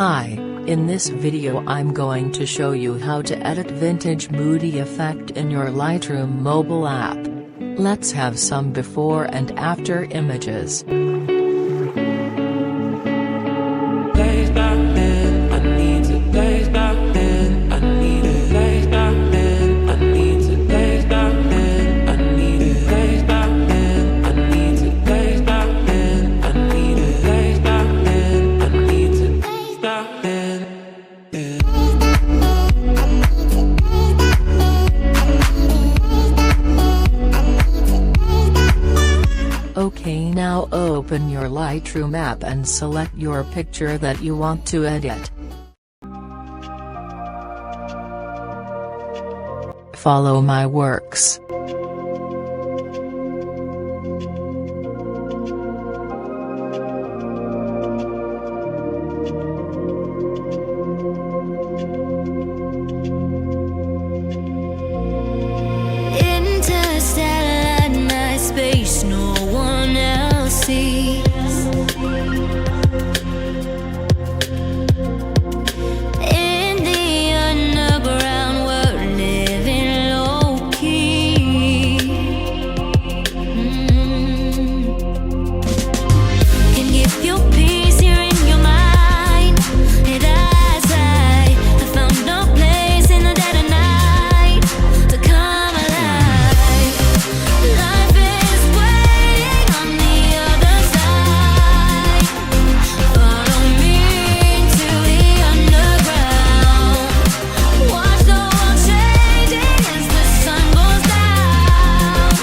Hi, in this video I'm going to show you how to edit vintage Moody effect in your Lightroom mobile app. Let's have some before and after images. Okay, now open your Lightroom app and select your picture that you want to edit. Follow my works. No one else sees. In the underground, we're living low key. Can give you peace here in your mind. And as I found no place in the dead of night to come alive. Life is waiting on the other side. Follow me into the underground. Watch the world changing as the sun goes down.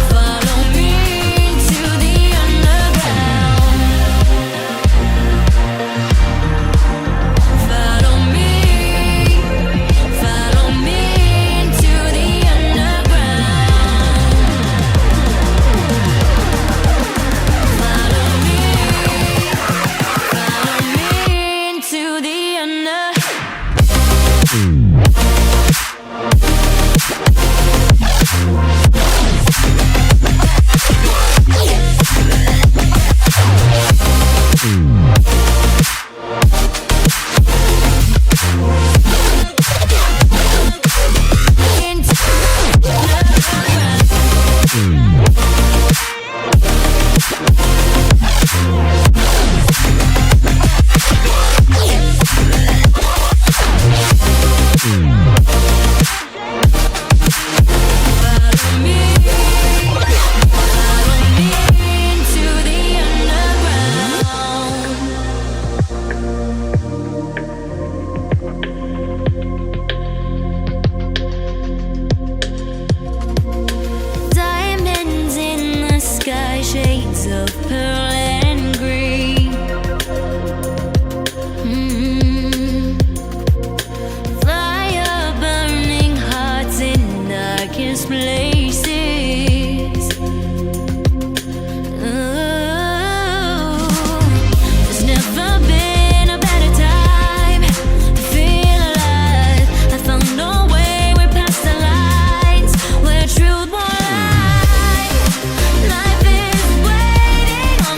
Follow me into the underground. Follow me into the underground. Follow me into the diamonds in the sky, shades of pearl and green. Fire burning hearts in darkest places. There's never been a better time to feel alive. I found no way, we're past the lines where truth won't lie. Life is waiting on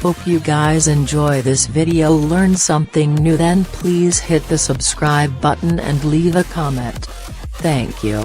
Hope you guys enjoy this video, learn something new, then please hit the subscribe button and leave a comment. Thank you.